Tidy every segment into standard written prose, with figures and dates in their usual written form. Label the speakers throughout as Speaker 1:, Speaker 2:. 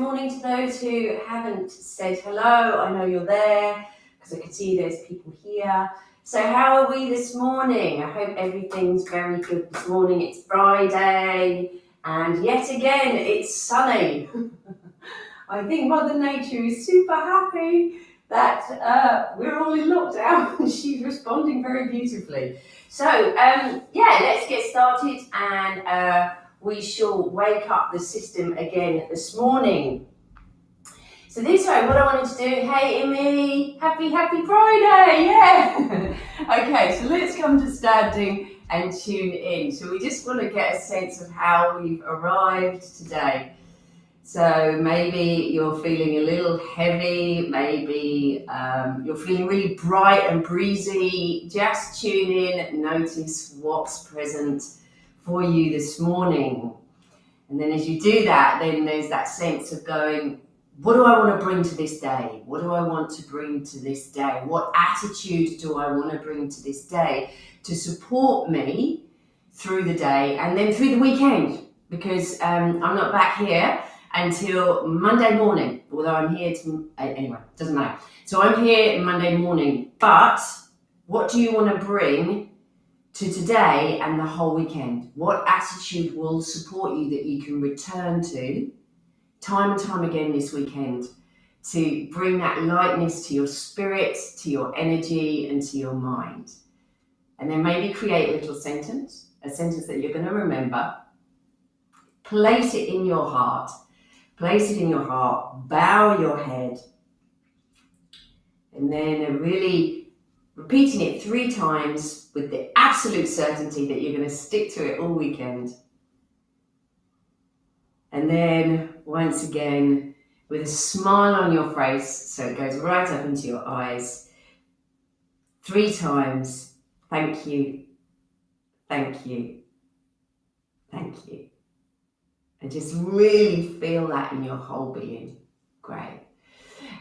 Speaker 1: morning to those who haven't said hello. I know you're there because I can see there's people here. So how are we this morning? I hope everything's very good this morning. It's Friday and yet again it's sunny. I think Mother Nature is super happy that we're all in lockdown and she's responding very beautifully. So let's get started and we shall wake up the system again this morning. So this way, what I wanted to do, hey Emmy, happy Friday, yeah. Okay, so let's come to standing and tune in. So we just want to get a sense of how we've arrived today. So maybe you're feeling a little heavy, maybe you're feeling really bright and breezy. Just tune in, notice what's present for you this morning. And then as you do that, then there's that sense of going, what do I want to bring to this day? What do I want to bring to this day? What attitude do I want to bring to this day to support me through the day and then through the weekend? Because I'm not back here until Monday morning, although I'm here anyway, doesn't matter. So I'm here Monday morning, but what do you want to bring to today and the whole weekend? What attitude will support you that you can return to time and time again this weekend to bring that lightness to your spirit, to your energy and to your mind? And then maybe create a little sentence, a sentence that you're going to remember. Place it in your heart. Place it in your heart, bow your head, and then really repeating it 3 times with the absolute certainty that you're going to stick to it all weekend. And then once again, with a smile on your face, so it goes right up into your eyes, 3 times, thank you, thank you, thank you. And just really feel that in your whole being. Great.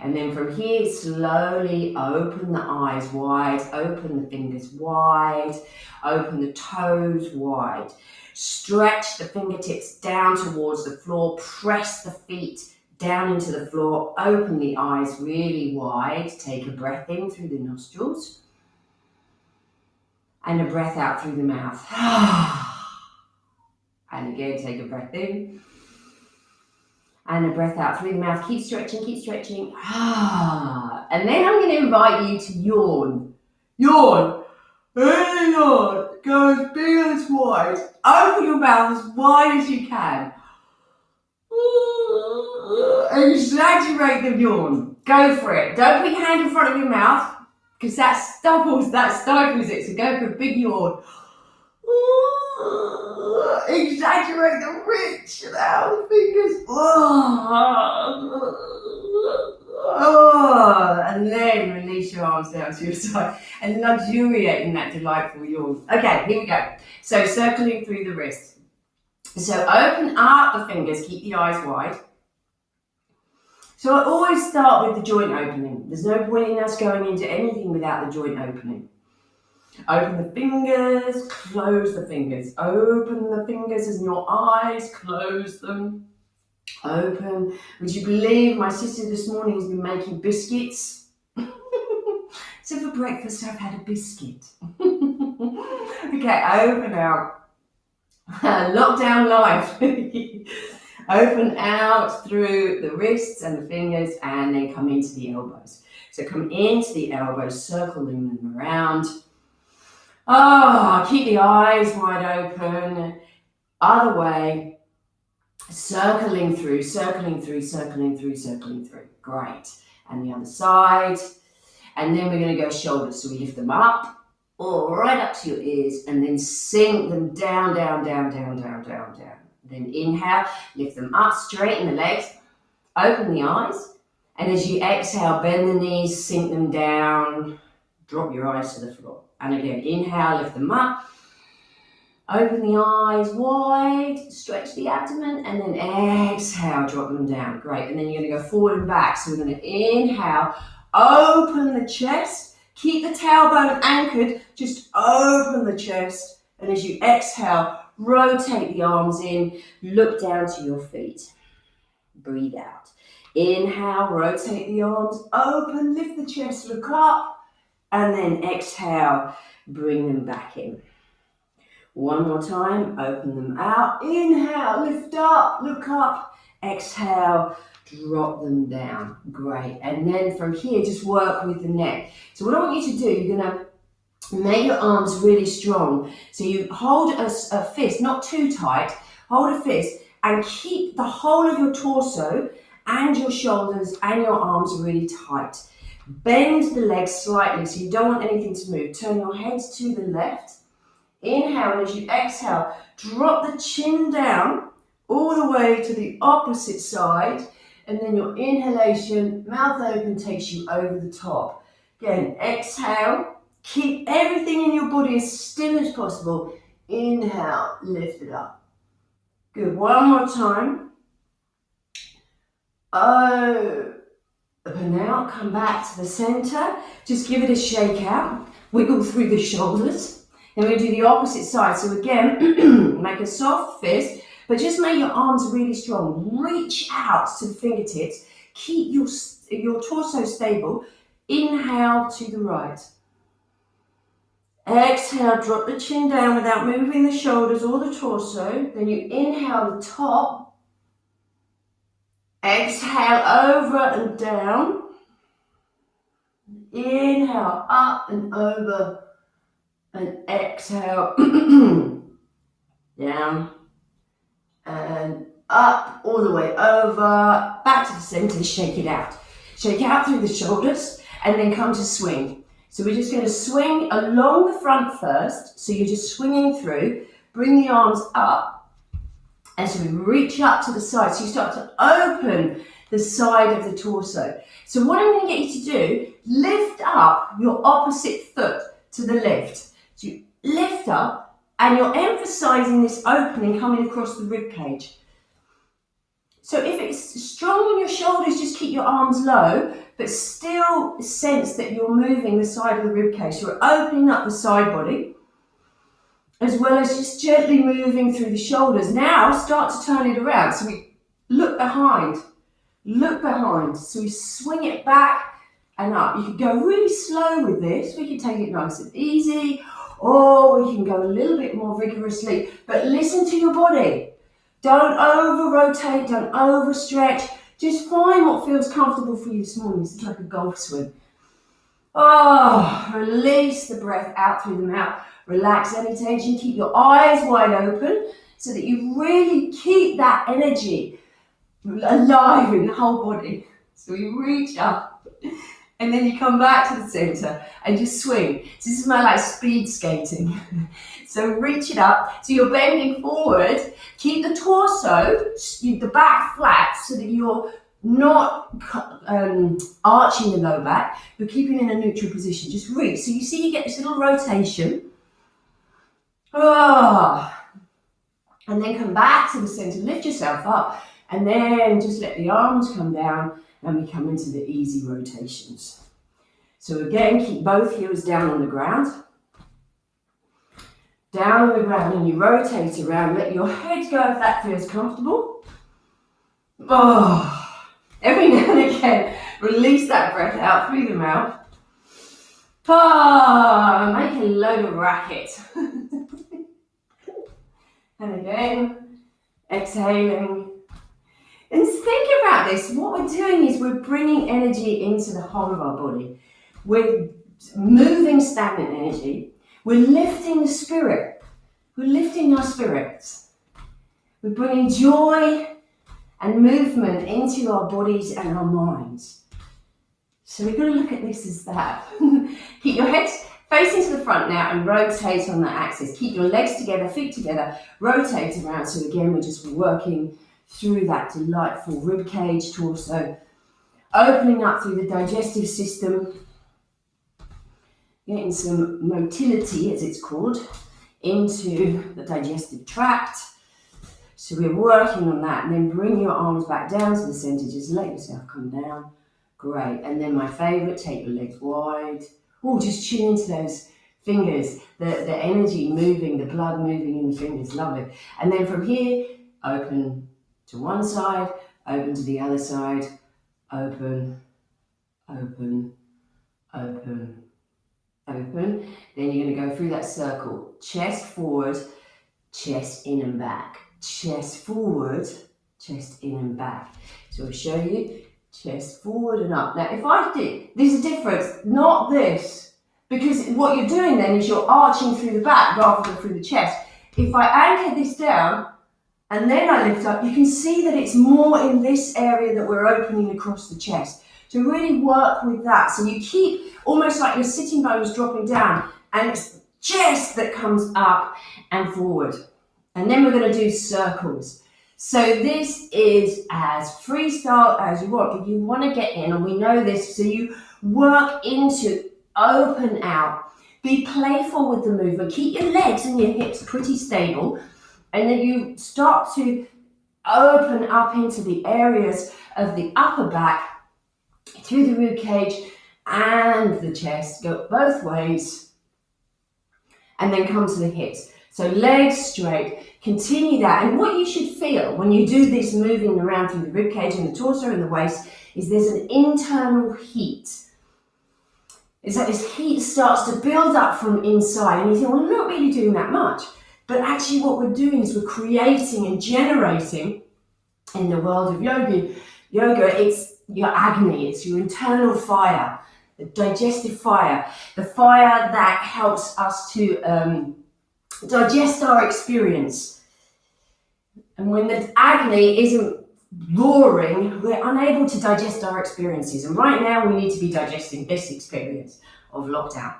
Speaker 1: And then from here, slowly open the eyes wide, open the fingers wide, open the toes wide. Stretch the fingertips down towards the floor, press the feet down into the floor, open the eyes really wide. Take a breath in through the nostrils and a breath out through the mouth. And again, take a breath in and a breath out through the mouth. Keep stretching, keep stretching. And then I'm going to invite you to yawn. Yawn. Really yawn. Go as big and as wide. Open your mouth as wide as you can. Exaggerate the yawn. Go for it. Don't put your hand in front of your mouth because that stifles it. So go for a big yawn. Exaggerate the reach out the fingers. And then release your arms down to your side and luxuriate in that delightful yawn. Okay, here we go. So circling through the wrists. So open up the fingers, keep the eyes wide. So I always start with the joint opening. There's no point in us going into anything without the joint opening. Open the fingers, close the fingers. Open the fingers as in your eyes, close them. Open. Would you believe my sister this morning has been making biscuits? So for breakfast I've had a biscuit. Okay, open out. Lockdown life. Open out through the wrists and the fingers and then come into the elbows. So come into the elbows, circling them around. Keep the eyes wide open. Other way. Circling through. Great. And the other side. And then we're going to go shoulders. So we lift them up, right up to your ears, and then sink them down. Then inhale, lift them up, straighten the legs, open the eyes. And as you exhale, bend the knees, sink them down, drop your eyes to the floor. And again, inhale, lift them up, open the eyes wide, stretch the abdomen, and then exhale, drop them down. Great. And then you're going to go forward and back. So we're going to inhale, open the chest, keep the tailbone anchored, just open the chest. And as you exhale, rotate the arms in, look down to your feet. Breathe out. Inhale, rotate the arms, open, lift the chest, look up, and then exhale, bring them back in. One more time, open them out, inhale, lift up, look up, exhale, drop them down. Great. And then from here, just work with the neck. So what I want you to do, you're going to make your arms really strong. So you hold a fist, not too tight, hold a fist and keep the whole of your torso and your shoulders and your arms really tight. Bend the legs slightly so you don't want anything to move. Turn your head to the left. Inhale, and as you exhale, drop the chin down all the way to the opposite side. And then your inhalation, mouth open, takes you over the top. Again, exhale. Keep everything in your body as still as possible. Inhale, lift it up. Good. One more time. Open out, come back to the center. Just give it a shake out. Wiggle through the shoulders. Then we do the opposite side. So again, make a soft fist, but just make your arms really strong. Reach out to the fingertips. Keep your torso stable. Inhale to the right. Exhale, drop the chin down without moving the shoulders or the torso. Then you inhale the top. Exhale, over and down. Inhale, up and over. And exhale, down. And up, all the way over. Back to the center, shake it out. Shake out through the shoulders and then come to swing. So we're just going to swing along the front first. So you're just swinging through. Bring the arms up. And so we reach up to the side. So you start to open the side of the torso. So what I'm going to get you to do, lift up your opposite foot to the left. So you lift up and you're emphasizing this opening coming across the rib cage. So if it's strong on your shoulders, just keep your arms low, but still sense that you're moving the side of the rib cage. So we're opening up the side body, as well as just gently moving through the shoulders. Now start to turn it around. So we look behind. So we swing it back and up. You can go really slow with this. We can take it nice and easy, or we can go a little bit more vigorously, but listen to your body. Don't over-rotate, don't overstretch. Just find what feels comfortable for you this morning. It's like a golf swing. Oh, release the breath out through the mouth. Relax any tension. Keep your eyes wide open so that you really keep that energy alive in the whole body. So you reach up and then you come back to the center and just swing. So this is my like speed skating. So reach it up. So you're bending forward. Keep the torso, the back flat so that you're not arching the low back. You're keeping in a neutral position. Just reach. So you see you get this little rotation. And then come back to the center. Lift yourself up. And then just let the arms come down and we come into the easy rotations. So again, keep both heels down on the ground. Down on the ground, and you rotate around. Let your head go if that feels comfortable. Every now and again, release that breath out through the mouth. Make a load of racket. And again, exhaling. And think about this. What we're doing is we're bringing energy into the whole of our body. We're moving stagnant energy. We're lifting the spirit. We're lifting our spirits. We're bringing joy and movement into our bodies and our minds. So we've got to look at this as that. Keep your head facing to the front now and rotate on that axis. Keep your legs together, feet together, rotate around. So again, we're just working through that delightful rib cage, torso, opening up through the digestive system, getting some motility, as it's called, into the digestive tract. So we're working on that, and then bring your arms back down to the center. Just let yourself come down. Great. And then my favorite, take your legs wide. Just tune into those fingers, the energy moving, the blood moving in the fingers. Lovely. And then from here, open to one side, open to the other side, open, open, open, open. Then you're going to go through that circle. Chest forward, chest in and back. Chest forward, chest in and back. So I'll show you chest forward and up. Now if I do, there's a difference, not this, because what you're doing then is you're arching through the back rather than through the chest. If I anchor this down and then I lift up, you can see that it's more in this area that we're opening across the chest. So really work with that. So you keep almost like your sitting bones dropping down and it's the chest that comes up and forward. And then we're going to do circles. So this is as freestyle as you want, but you want to get in, and we know this, so you work into open out. Be playful with the movement. Keep your legs and your hips pretty stable, and then you start to open up into the areas of the upper back, through the rib cage and the chest. Go both ways, and then come to the hips. So legs straight. Continue that, and what you should feel when you do this moving around through the rib cage and the torso and the waist is there's an internal heat. It's like this heat starts to build up from inside, and you think, well, I'm not really doing that much. But actually what we're doing is we're creating and generating, in the world of yoga, it's your agni, it's your internal fire, the digestive fire, the fire that helps us to digest our experience. And when the agni isn't roaring, we're unable to digest our experiences. And right now we need to be digesting this experience of lockdown.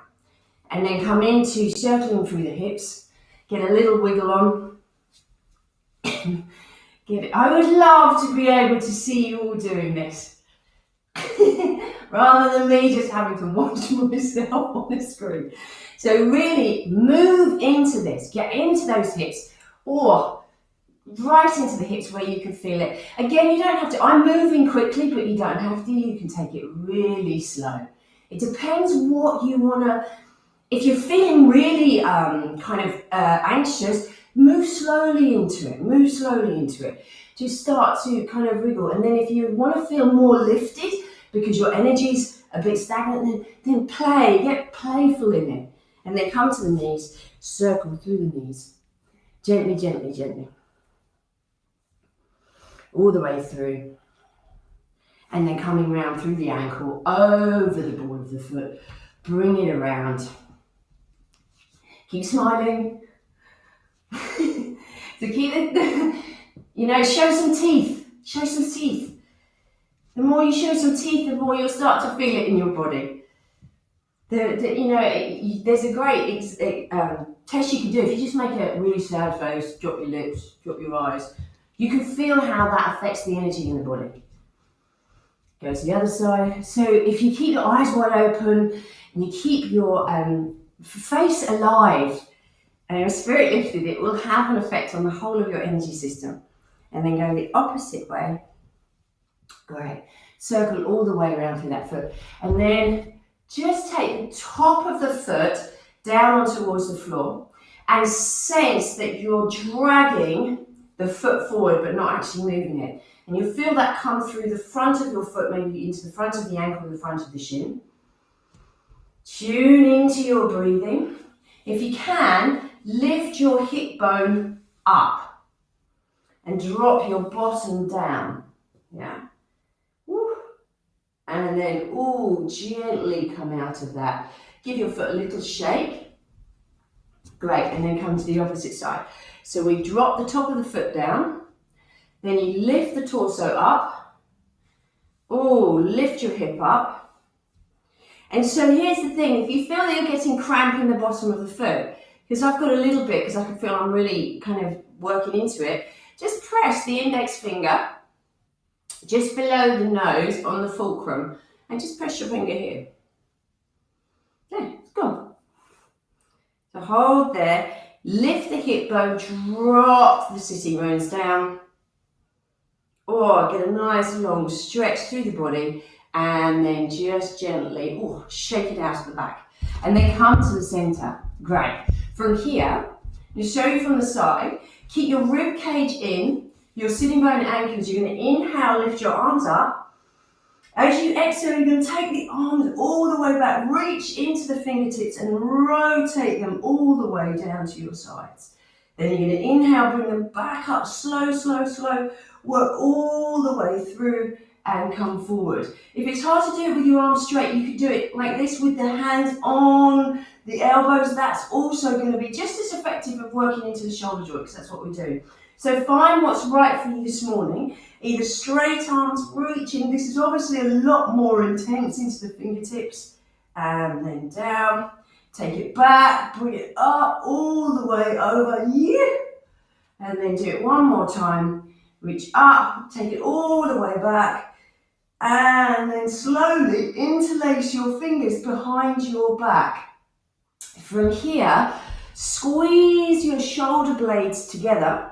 Speaker 1: And then come into circling through the hips, get a little wiggle on. I would love to be able to see you all doing this. Rather than me just having to watch myself on the screen. So really move into this, get into those hips, or right into the hips where you can feel it. Again, you don't have to, I'm moving quickly, but you don't have to, you can take it really slow. It depends what you want to, if you're feeling really anxious, move slowly into it. Just start to kind of wriggle. And then if you want to feel more lifted, because your energy's a bit stagnant, then play, get playful in it. And then come to the knees, circle through the knees. Gently, gently, gently. All the way through. And then coming round through the ankle, over the ball of the foot. Bring it around. Keep smiling. So keep it, show some teeth. Show some teeth. The more you show some teeth, the more you'll start to feel it in your body. There's a great test you can do. If you just make a really sad face, drop your lips, drop your eyes, you can feel how that affects the energy in the body. Go to the other side. So if you keep your eyes wide open and you keep your face alive and your spirit lifted, it will have an effect on the whole of your energy system. And then go the opposite way. Great. Circle all the way around through that foot. And then just take the top of the foot down on towards the floor and sense that you're dragging the foot forward but not actually moving it. And you'll feel that come through the front of your foot, maybe into the front of the ankle, the front of the shin. Tune into your breathing. If you can, lift your hip bone up and drop your bottom down. Yeah. Woo. And then, gently come out of that. Give your foot a little shake. Great, and then come to the opposite side. So we drop the top of the foot down. Then you lift the torso up. Lift your hip up. And so here's the thing, if you feel that you're getting cramp in the bottom of the foot, because I've got a little bit, because I can feel I'm really kind of working into it, just press the index finger just below the nose on the fulcrum and just press your finger here. There, it's gone. So hold there, lift the hip bone, drop the sitting bones down. Get a nice long stretch through the body and then just gently shake it out of the back. And then come to the center. Great. From here, I'll show you from the side. Keep your rib cage in, your sitting bone anchors. You're going to inhale, lift your arms up. As you exhale, you're going to take the arms all the way back, reach into the fingertips and rotate them all the way down to your sides. Then you're going to inhale, bring them back up, slow, slow, slow, work all the way through and come forward. If it's hard to do it with your arms straight, you could do it like this with the hands on the elbows. That's also going to be just as effective of working into the shoulder joint, because that's what we do. So find what's right for you this morning. Either straight arms reaching, this is obviously a lot more intense into the fingertips, and then down. Take it back, bring it up, all the way over, yeah. And then do it one more time. Reach up, take it all the way back, and then slowly interlace your fingers behind your back. From here, squeeze your shoulder blades together.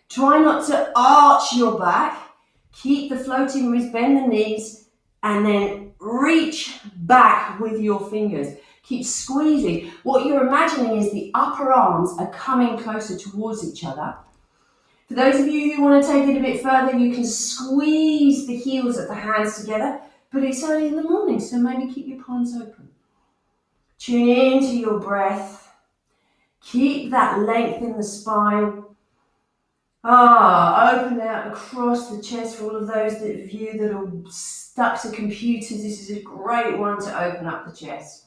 Speaker 1: Try not to arch your back. Keep the floating wrist, bend the knees, and then reach back with your fingers. Keep squeezing. What you're imagining is the upper arms are coming closer towards each other. For those of you who want to take it a bit further, you can squeeze the heels of the hands together, but it's early in the morning, so maybe keep your palms open. Tune into your breath. Keep that length in the spine. Open out across the chest for all of those of you that are stuck to computers. This is a great one to open up the chest.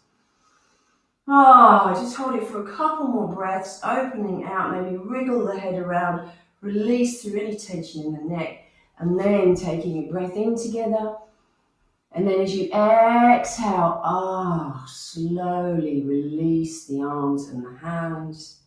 Speaker 1: Just hold it for a couple more breaths, opening out, maybe wriggle the head around, release through any tension in the neck, and then taking a breath in together. And then as you exhale, slowly release the arms and the hands.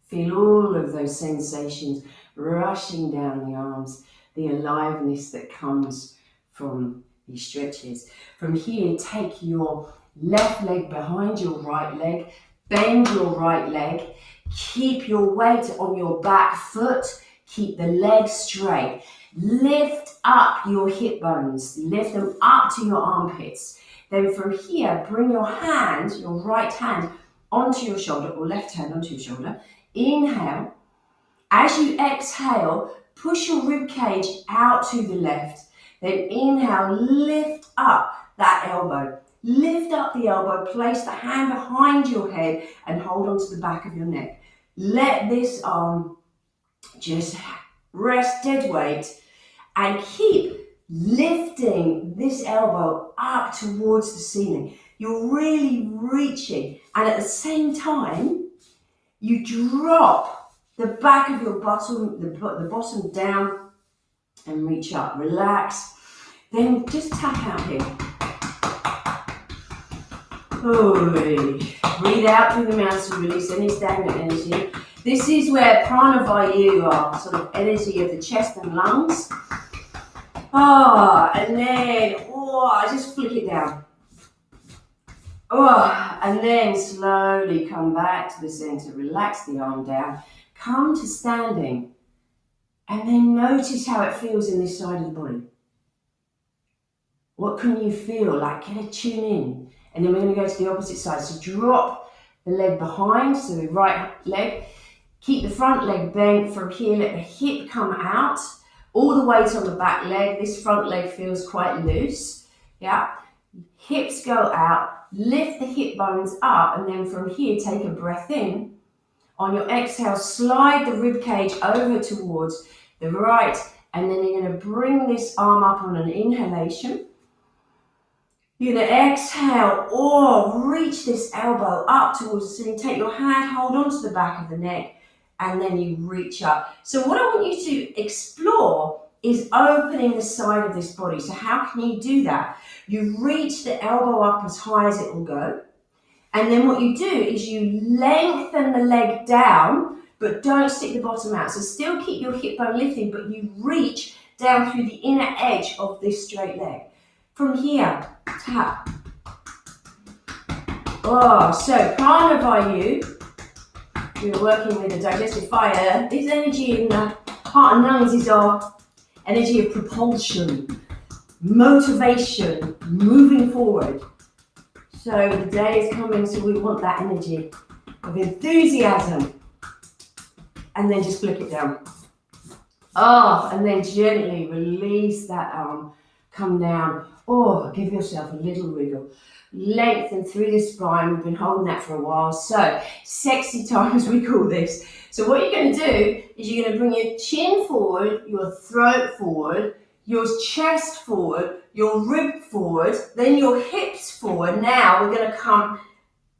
Speaker 1: Feel all of those sensations rushing down the arms, the aliveness that comes from these stretches. From here, take your left leg behind your right leg, bend your right leg, keep your weight on your back foot, keep the leg straight. Lift up your hip bones, lift them up to your armpits. Then from here, bring your hand, your right hand, onto your shoulder, or left hand onto your shoulder. Inhale. As you exhale, push your rib cage out to the left. Then inhale, lift up that elbow. Lift up the elbow, place the hand behind your head and hold onto the back of your neck. Let this arm just rest dead weight and keep lifting this elbow up towards the ceiling. You're really reaching, and at the same time, you drop the back of your bottom, the bottom down and reach up. Relax. Then just tap out here. Breathe out through the mouth to release any stagnant energy. This is where Prana Vayu, our sort of energy of the chest and lungs. And then, just flick it down. And then slowly come back to the center. Relax the arm down. Come to standing. And then notice how it feels in this side of the body. What can you feel? Like, get a tune in. And then we're going to go to the opposite side. So drop the leg behind, so the right leg. Keep the front leg bent. From here, let the hip come out. All the weight on the back leg. This front leg feels quite loose. Yeah. Hips go out. Lift the hip bones up. And then from here, take a breath in. On your exhale, slide the rib cage over towards the right. And then you're going to bring this arm up on an inhalation. You're going to exhale, reach this elbow up towards the ceiling. Take your hand, hold onto the back of the neck, and then you reach up. So what I want you to explore is opening the side of this body. So how can you do that? You reach the elbow up as high as it will go. And then what you do is you lengthen the leg down, but don't stick the bottom out. So still keep your hip bone lifting, but you reach down through the inner edge of this straight leg. From here, tap. So Prana Vayu, we're working with the digestive fire. This energy in the heart and lungs is our energy of propulsion, motivation, moving forward. So the day is coming, so we want that energy of enthusiasm. And then just flick it down. And then gently release that arm. come down, or give yourself a little wiggle. Lengthen through the spine. We've been holding that for a while. So, sexy time as we call this. So what you're going to do is you're going to bring your chin forward, your throat forward, your chest forward, your rib forward, then your hips forward. Now we're going to come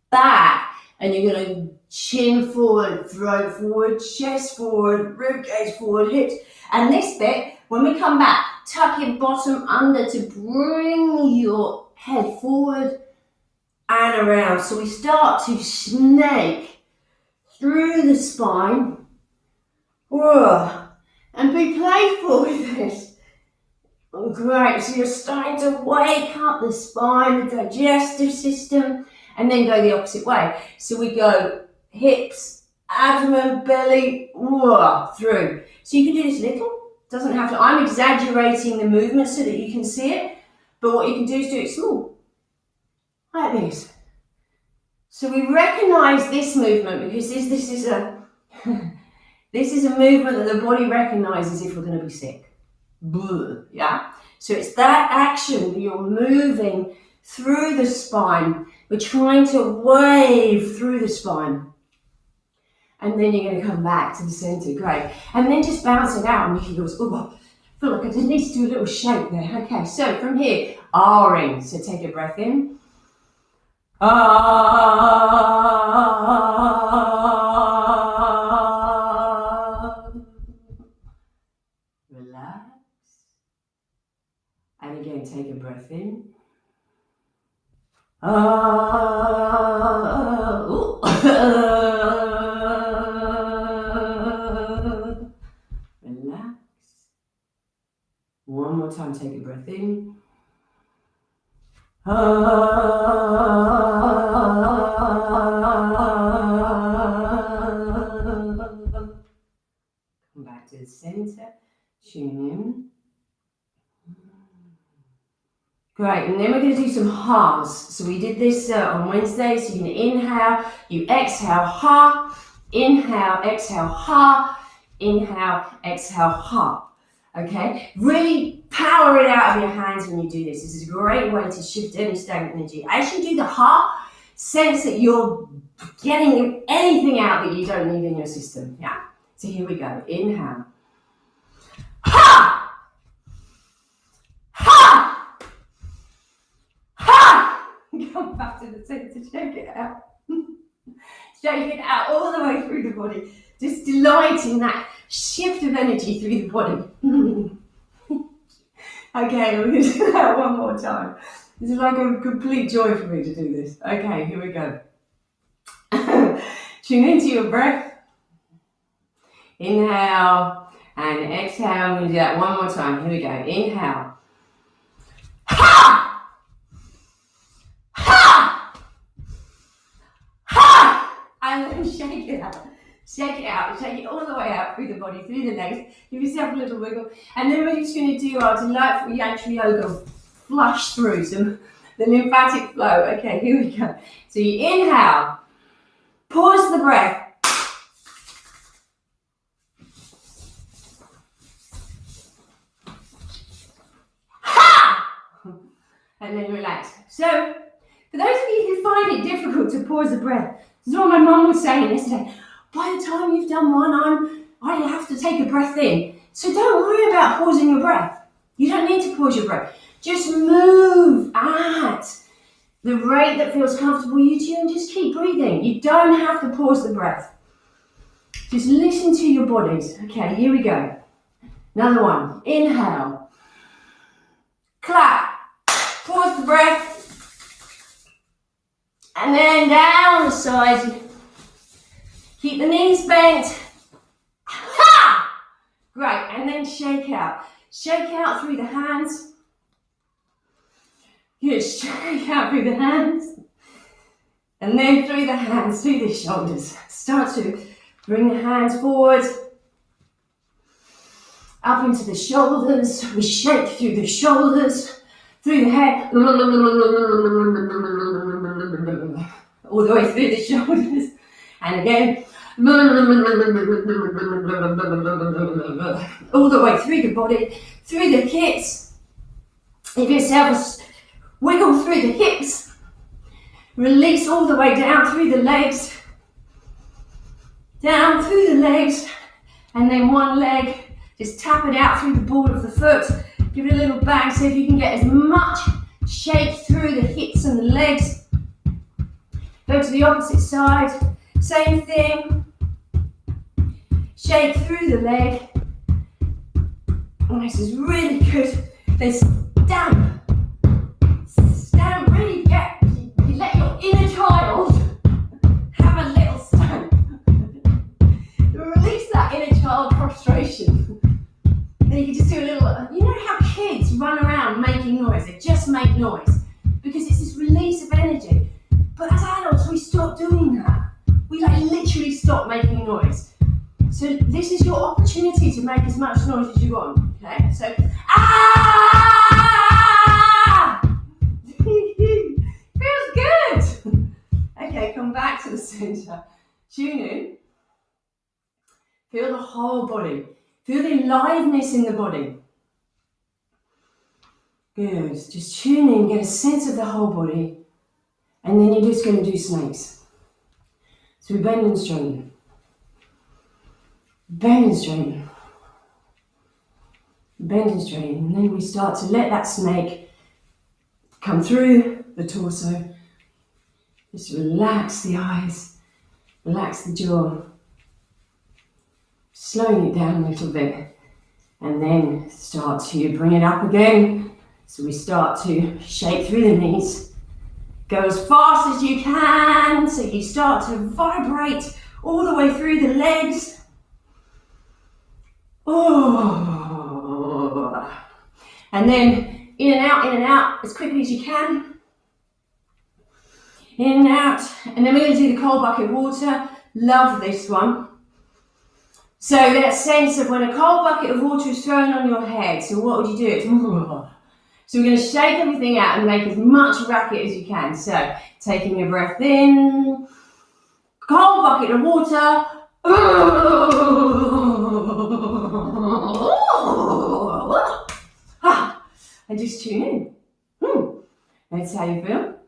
Speaker 1: back and you're going to chin forward, throat forward, chest forward, rib cage forward, hips. And this bit, when we come back, tuck your bottom under to bring your head forward and around. So we start to snake through the spine. Whoa. And be playful with this. Oh, great. So you're starting to wake up the spine, the digestive system, and then go the opposite way. So we go hips, abdomen, belly, whoa, through. So you can do this little. Doesn't have to. I'm exaggerating the movement so that you can see it. But what you can do is do it small. Like this. So we recognize this movement because this is a this is a movement that the body recognizes if we're going to be sick. Yeah? So it's that action. You're moving through the spine. We're trying to wave through the spine. And then you're going to come back to the center. Great. And then just bounce it out. And you go, oh, I feel like I just need to do a little shake there. Okay, so from here, R-ing. So take a breath in. Relax. And again, take a breath in. Relax. One more time, take a breath in. Come back to the center, tune in. Great, and then we're going to do some ha's. So we did this on Wednesday, so you're going to inhale, you exhale, ha, inhale, exhale, ha, inhale, exhale, ha. Okay, really power it out of your hands when you do this. This is a great way to shift any stagnant energy. As you do the ha, sense that you're getting anything out that you don't need in your system. Yeah, so here we go. Inhale. Ha! Ha! Ha! Come back to the center, shake it out. Shake it out all the way through the body. Just delighting that shift of energy through the body. Okay, we're going to do that one more time. This is like a complete joy for me to do this. Okay, here we go. Tune into your breath. Inhale and exhale. I'm going to do that one more time. Here we go. Inhale. Ha! Ha! Ha! And then shake it out. Shake it out, shake it all the way out through the body, through the legs. Give yourself a little wiggle. And then we're just going to do our delightful Yantra Yoga flush through some the lymphatic flow. Okay, here we go. So you inhale, pause the breath. Ha! And then relax. So, for those of you who find it difficult to pause the breath, this is what my mum was saying yesterday. By the time you've done one, I have to take a breath in. So don't worry about pausing your breath. You don't need to pause your breath. Just move at the rate that feels comfortable you to, and just keep breathing. You don't have to pause the breath. Just listen to your bodies. Okay, here we go. Another one. Inhale. Clap. Pause the breath. And then down the sides. Keep the knees bent. Ha! Great, and then shake out. Shake out through the hands. Good, shake out through the hands. And then through the hands, through the shoulders. Start to bring the hands forward. Up into the shoulders. We shake through the shoulders. Through the head. All the way through the shoulders. And again. All the way through the body, through the hips, Give yourself a wiggle through the hips. Release all the way down through the legs. Down through the legs. And then one leg, just tap it out through the ball of the foot. Give it a little bang, see if you can get as much shake through the hips and the legs. Go to the opposite side, same thing. Shake through the leg. And this is really good. Then stamp. Stamp, really you let your inner child have a little stamp. Release that inner child frustration. Then you can just do a little, you know how kids run around making noise, they just make noise because it's this release of energy. But as adults, we stop doing that. We literally stop making noise. So this is your opportunity to make as much noise as you want. Okay, so feels good. Okay, come back to the center. Tune in. Feel the whole body. Feel the aliveness in the body. Good. Just tune in, get a sense of the whole body. And then you're just going to do snakes. So we bend and straighten. Bend and straighten. Bend and straighten. And then we start to let that snake come through the torso. Just relax the eyes. Relax the jaw. Slowing it down a little bit. And then start to bring it up again. So we start to shake through the knees. Go as fast as you can. So you start to vibrate all the way through the legs. Oh. And then in and out as quickly as you can. In and out. And then we're going to do the cold bucket water. Love this one. So that sense of when a cold bucket of water is thrown on your head, so what would you do? It's so we're going to shake everything out and make as much racket as you can. So taking a breath in, cold bucket of water, and just tune in. That's how you feel.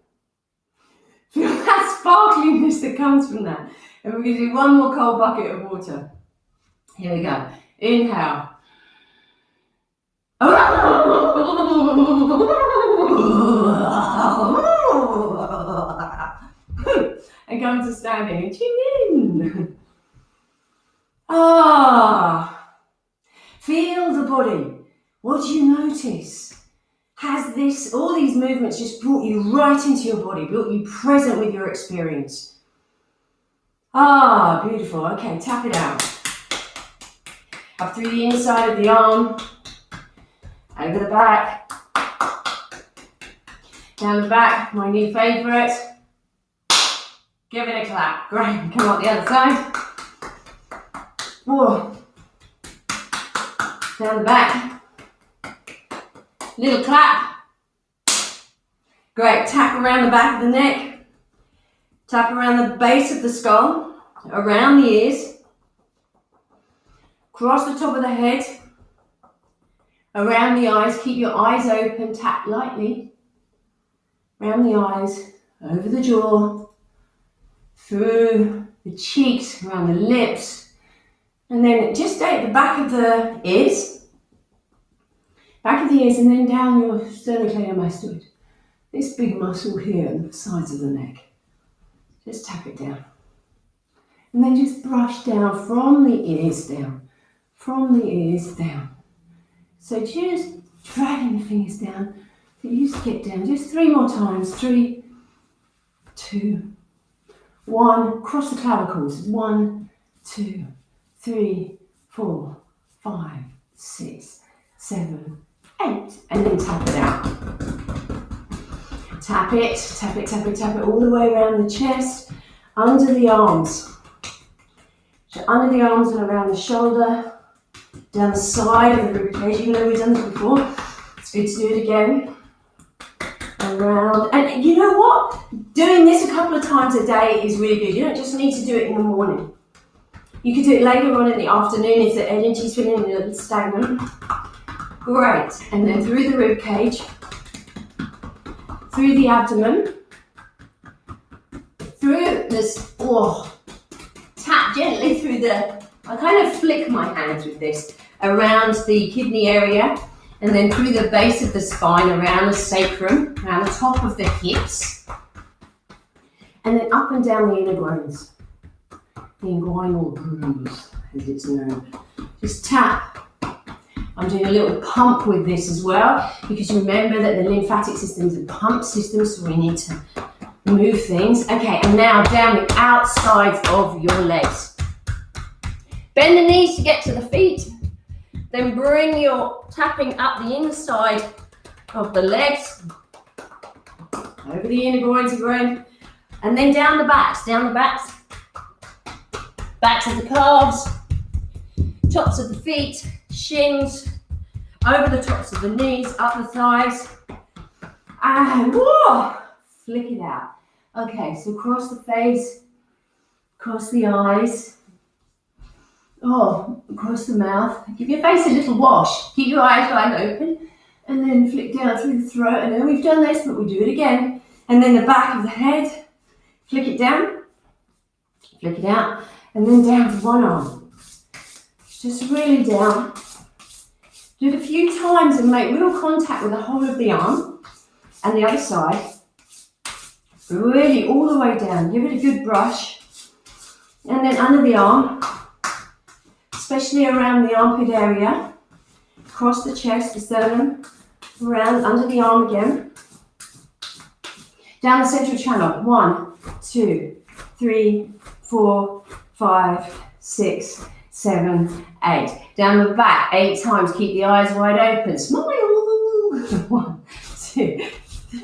Speaker 1: Feel that sparkliness that comes from that. And we're going to do one more cold bucket of water. Here we go. Inhale. And come to standing and tune in. Feel the body. What do you notice? Has all these movements just brought you right into your body, brought you present with your experience? Beautiful. Okay, tap it out. Up through the inside of the arm, over the back, down the back, my new favourite. Give it a clap. Great, come up the other side. Whoa. Down the back. Little clap. Great, tap around the back of the neck. Tap around the base of the skull, around the ears. Cross the top of the head, around the eyes, keep your eyes open, tap lightly, around the eyes, over the jaw, through the cheeks, around the lips, and then just stay at the back of the ears, and then down your sternocleidomastoid, this big muscle here on the sides of the neck. Just tap it down. And then just brush down from the ears down. From the ears down. So just dragging the fingers down till you skip down. Just 3 more times. 3, 2, 1. Cross the clavicles. 1, 2, 3, 4, 5, 6, 7, 8. And then tap it out. Tap it, tap it, tap it, tap it all the way around the chest, under the arms. So under the arms and around the shoulder. Down the side of the ribcage, even though we've done this before, it's good to do it again. Around, and you know what? Doing this a couple of times a day is really good. You don't just need to do it in the morning. You could do it later on in the afternoon if the energy's feeling a little stagnant. Great, and then through the ribcage, through the abdomen, through this, tap gently through I kind of flick my hands with this around the kidney area, and then through the base of the spine, around the sacrum, around the top of the hips, and then up and down the inner groins, the inguinal grooves, as it's known. Just tap. I'm doing a little pump with this as well, because remember that the lymphatic system is a pump system, so we need to move things. Okay, and now down the outsides of your legs. Bend the knees to get to the feet. Then bring your tapping up the inside of the legs, over the inner groins again, and then down the backs, backs of the calves, tops of the feet, shins, over the tops of the knees, up the thighs, and flick it out. Okay, so cross the face, cross the eyes, across the mouth. Give your face a little wash. Keep your eyes wide open, and then flick down through the throat. I know we've done this, but we do it again. And then the back of the head, flick it down, flick it out, and then down to one arm. Just really down. Do it a few times and make real contact with the whole of the arm and the other side. Really all the way down. Give it a good brush. And then under the arm, especially around the armpit area, across the chest, the sternum, around under the arm again. Down the central channel. 1, 2, 3, 4, 5, 6, 7, 8. Down the back 8 times. Keep the eyes wide open. Smile. 1, 2,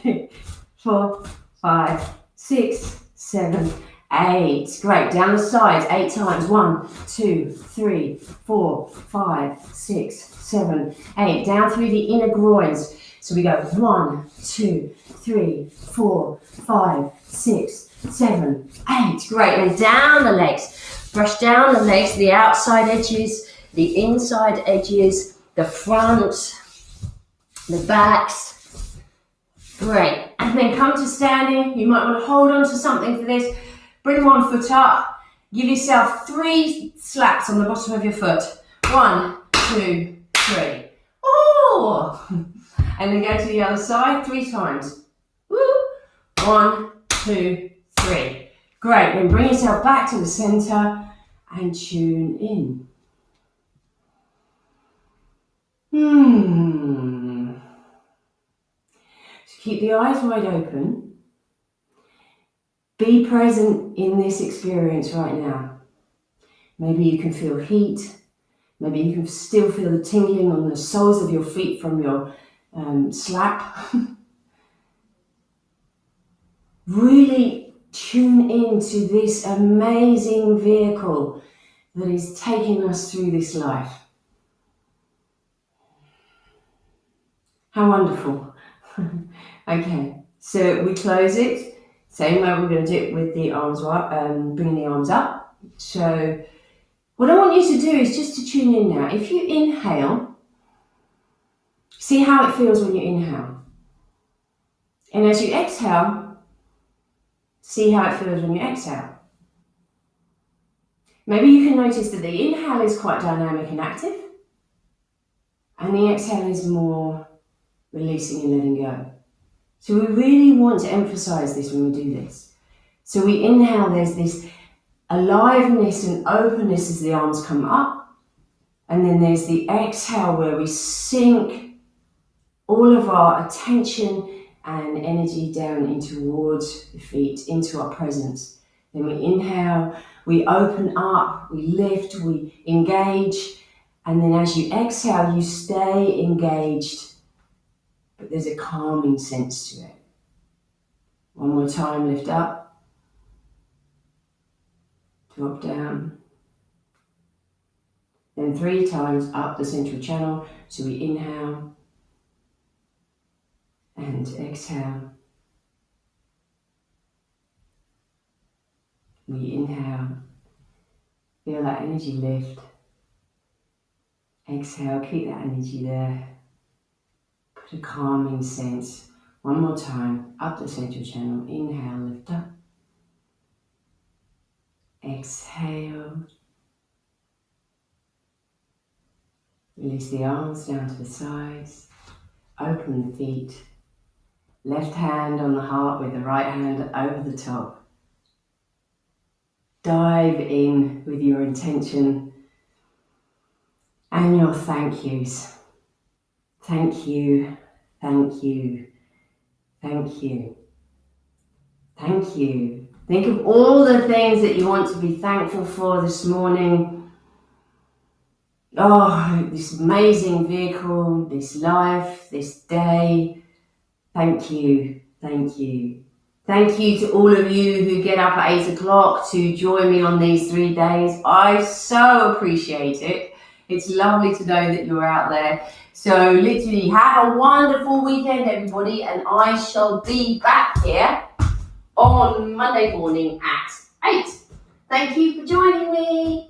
Speaker 1: 3, 4, 5, 6, 7, 8. Great. Down the sides 8 times. 1, 2, 3, 4, 5, 6, 7, 8. Down through the inner groins. So we go 1, 2, 3, 4, 5, 6, 7, 8. Great. And down the legs. Brush down the legs, the outside edges, the inside edges, the front, the backs. Great. And then come to standing. You might want to hold on to something for this. Bring one foot up. Give yourself 3 slaps on the bottom of your foot. 1, 2, 3. Oh! And then go to the other side 3 times. Woo! 1, 2, 3. Great. Then bring yourself back to the center and tune in. So keep the eyes wide open. Be present in this experience right now. Maybe you can feel heat. Maybe you can still feel the tingling on the soles of your feet from your slap. Really tune into this amazing vehicle that is taking us through this life. How wonderful. Okay, so we close it. Same way we're going to do it with the arms up, bringing the arms up. So what I want you to do is just to tune in now. If you inhale, see how it feels when you inhale. And as you exhale, see how it feels when you exhale. Maybe you can notice that the inhale is quite dynamic and active, and the exhale is more releasing and letting go. So we really want to emphasize this when we do this. So we inhale, there's this aliveness and openness as the arms come up, and then there's the exhale where we sink all of our attention and energy down in towards the feet, into our presence. Then we inhale, we open up, we lift, we engage, and then as you exhale, you stay engaged, but there's a calming sense to it. One more time, lift up, drop down, then 3 times up the central channel. So we inhale and exhale. We inhale, feel that energy lift. Exhale, keep that energy there. Put a calming sense One more time, up the central channel. Inhale, lift up. Exhale. Release the arms down to the sides. Open the feet. Left hand on the heart with the right hand over the top. Dive in with your intention and your thank yous. Thank you, thank you, thank you, thank you. Think of all the things that you want to be thankful for this morning. Oh, this amazing vehicle, this life, this day. Thank you, thank you. Thank you to all of you who get up at 8 o'clock to join me on these 3 days. I so appreciate it. It's lovely to know that you're out there. So literally have a wonderful weekend, everybody, and I shall be back here on Monday morning at 8. Thank you for joining me.